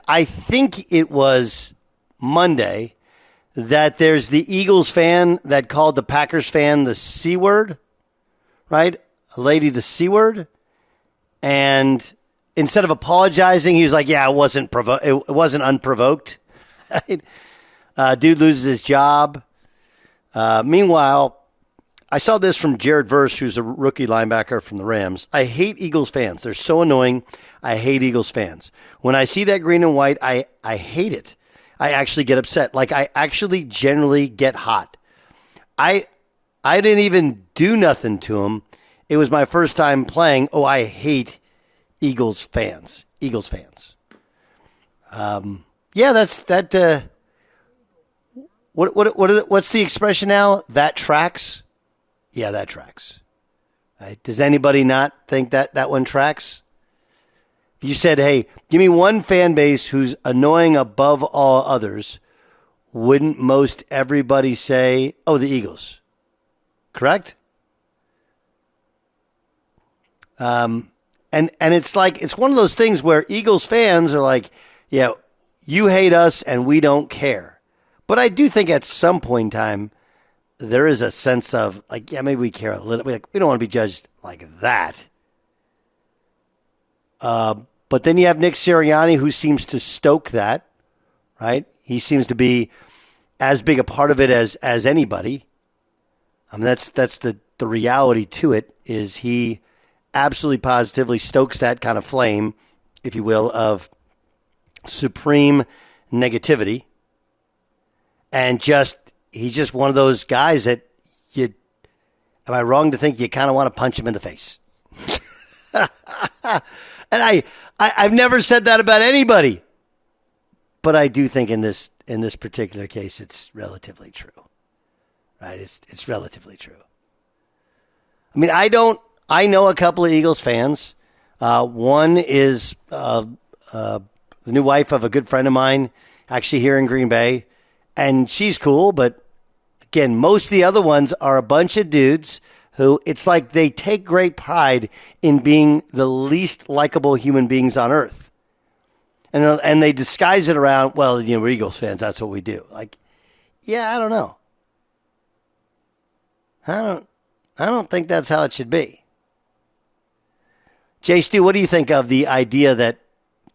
I think it was Monday that there's the Eagles fan that called the Packers fan the C word, right? A lady, the C word. And instead of apologizing, he was like, yeah, it wasn't unprovoked. Dude loses his job. Meanwhile, I saw this from Jared Verse, who's a rookie linebacker from the Rams. I hate Eagles fans. They're so annoying. I hate Eagles fans. When I see that green and white, I hate it. I actually get upset. Like, I actually generally get hot. I didn't even do nothing to him. It was my first time playing. Oh, I hate Eagles fans. Eagles fans. Yeah, that's that. What's the expression now? That tracks. Yeah, that tracks. Right? Does anybody not think that one tracks? If you said, hey, give me one fan base who's annoying above all others, wouldn't most everybody say, oh, the Eagles? Correct? And it's like, it's one of those things where Eagles fans are like, yeah, you hate us and we don't care. But I do think at some point in time, there is a sense of like, yeah, maybe we care a little bit. We don't want to be judged like that. But then you have Nick Sirianni, who seems to stoke that, right? He seems to be as big a part of it as anybody. I mean, that's the reality to it, is he absolutely positively stokes that kind of flame, if you will, of supreme negativity. And he's just one of those guys that am I wrong to think you kind of want to punch him in the face? And I've never said that about anybody, but I do think in this particular case, it's relatively true, right? It's relatively true. I mean, I know a couple of Eagles fans. One is the new wife of a good friend of mine, actually here in Green Bay, and she's cool. But again, most of the other ones are a bunch of dudes who it's like they take great pride in being the least likable human beings on earth. And they disguise it around, well, we're Eagles fans, that's what we do. Like, yeah, I don't know. I don't think that's how it should be. Jay Stu, what do you think of the idea that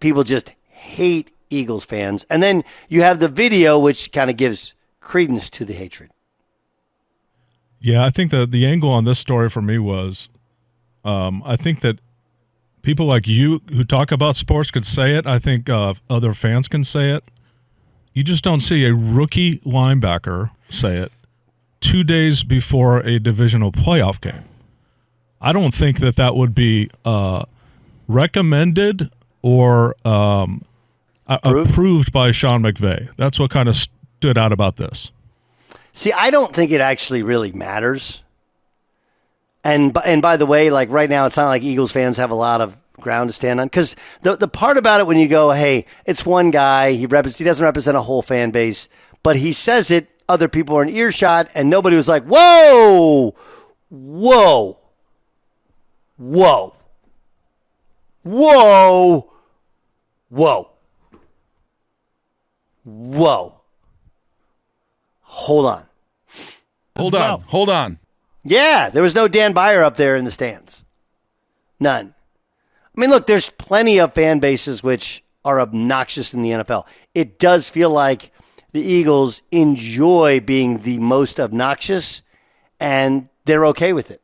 people just hate Eagles fans? And then you have the video, which kind of gives credence to the hatred. Yeah, I think that the angle on this story for me was, I think that people like you who talk about sports could say it. I think other fans can say it. You just don't see a rookie linebacker say it 2 days before a divisional playoff game. I don't think that would be recommended or approved by Sean McVay. That's what kind of stood out about this. See, I don't think it actually really matters. And by the way, like right now, it's not like Eagles fans have a lot of ground to stand on. Because the part about it when you go, hey, it's one guy, he doesn't represent a whole fan base, but he says it, other people are in earshot, and nobody was like, whoa, whoa, whoa, whoa, whoa, whoa. Hold on. Yeah, there was no Dan Beyer up there in the stands. None. I mean, look, there's plenty of fan bases which are obnoxious in the NFL. It does feel like the Eagles enjoy being the most obnoxious, and they're okay with it.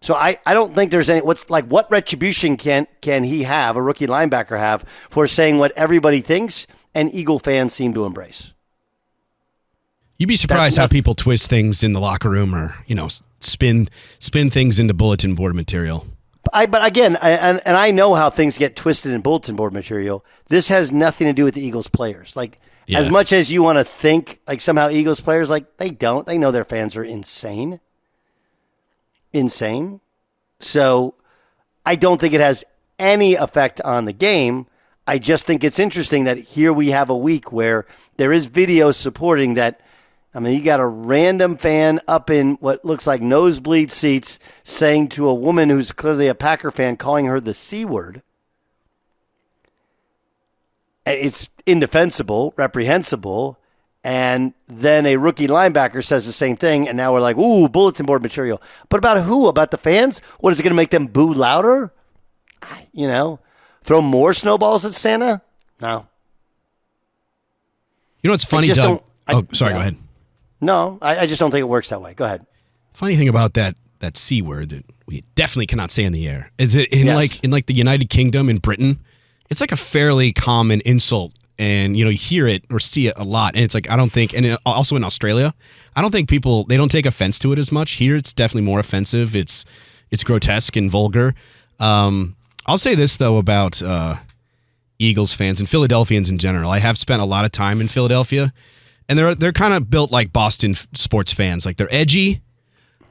So I don't think there's any, what retribution can he have, a rookie linebacker have, for saying what everybody thinks and Eagle fans seem to embrace. You'd be surprised how people twist things in the locker room or, spin things into bulletin board material. But again, I know how things get twisted in bulletin board material. This has nothing to do with the Eagles players. As much as you want to think like somehow Eagles players, like they don't. They know their fans are insane. Insane. So I don't think it has any effect on the game. I just think it's interesting that here we have a week where there is video supporting that. I mean, you got a random fan up in what looks like nosebleed seats saying to a woman who's clearly a Packer fan, calling her the C word. It's indefensible, reprehensible. And then a rookie linebacker says the same thing, and now we're like, ooh, bulletin board material. But about who? About the fans? What, is it going to make them boo louder? Throw more snowballs at Santa? No. You know what's funny, Doug? Go ahead. No, I just don't think it works that way. Go ahead. Funny thing about that C word that we definitely cannot say in the air is it in Yes. like the United Kingdom in Britain, it's like a fairly common insult. And, you hear it or see it a lot. And it's like, I don't think, and also in Australia, I don't think people, they don't take offense to it as much. Here, it's definitely more offensive. It's grotesque and vulgar. I'll say this, though, about Eagles fans and Philadelphians in general. I have spent a lot of time in Philadelphia, and they're kind of built like Boston sports fans. Like, they're edgy.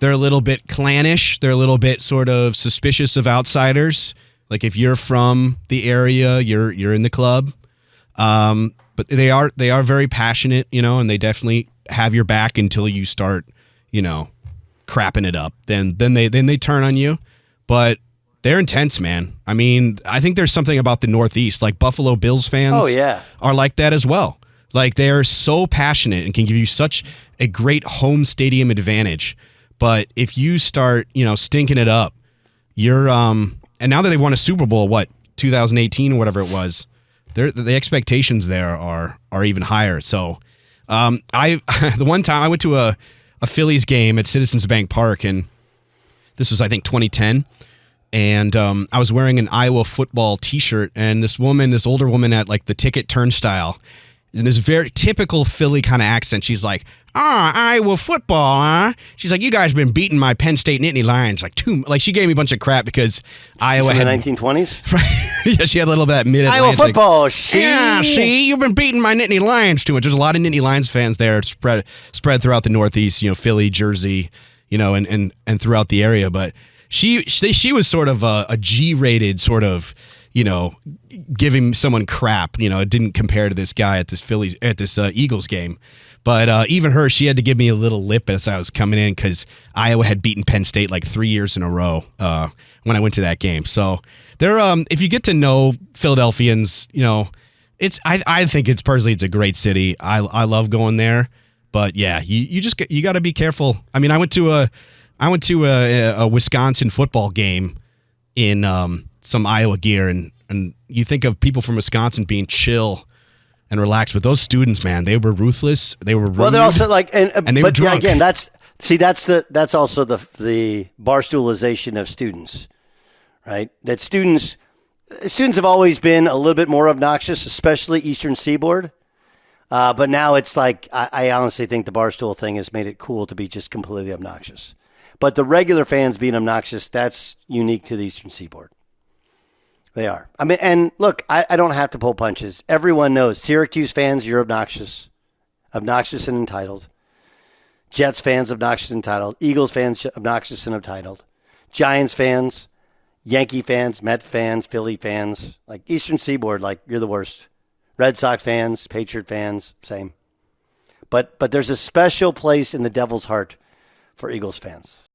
They're a little bit clannish. They're a little bit sort of suspicious of outsiders. Like, if you're from the area, you're in the club. But they are very passionate, and they definitely have your back until you start, crapping it up. Then they turn on you, but they're intense, man. I mean, I think there's something about the Northeast, like Buffalo Bills fans are like that as well. Like, they're so passionate and can give you such a great home stadium advantage. But if you start, stinking it up, you're, and now that they've won a Super Bowl, 2018 or whatever it was, the expectations there are even higher. So, the one time I went to a Phillies game at Citizens Bank Park, and this was, I think, 2010, and I was wearing an Iowa football T-shirt, and this older woman at like the ticket turnstile, in this very typical Philly kind of accent, she's like, Iowa football, huh? She's like, you guys have been beating my Penn State Nittany Lions she gave me a bunch of crap because Iowa From had the 1920s? Right. Yeah, she had a little bit of mid-Atlantic. Iowa football, see? Yeah, see, you've been beating my Nittany Lions too much. There's a lot of Nittany Lions fans there spread throughout the Northeast, Philly, Jersey, and throughout the area. But she was sort of a G-rated sort of, giving someone crap. It didn't compare to this guy at this Eagles game. But even her, she had to give me a little lip as I was coming in because Iowa had beaten Penn State like 3 years in a row when I went to that game. So they're if you get to know Philadelphians, I think it's a great city. I love going there. But yeah, you got to be careful. I mean, I went to a Wisconsin football game in some Iowa gear, and you think of people from Wisconsin being chill and relaxed, but those students, man, they were ruthless. They were rude, well. They're also like, and they were drunk. Yeah, again, that's also the barstoolization of students, right? That students have always been a little bit more obnoxious, especially Eastern Seaboard. But now it's like I honestly think the barstool thing has made it cool to be just completely obnoxious. But the regular fans being obnoxious, that's unique to the Eastern Seaboard. They are. I mean, and look, I don't have to pull punches. Everyone knows. Syracuse fans, you're obnoxious. Obnoxious and entitled. Jets fans, obnoxious and entitled. Eagles fans, obnoxious and entitled. Giants fans, Yankee fans, Met fans, Philly fans. Like Eastern Seaboard, like you're the worst. Red Sox fans, Patriot fans, same. But there's a special place in the devil's heart for Eagles fans.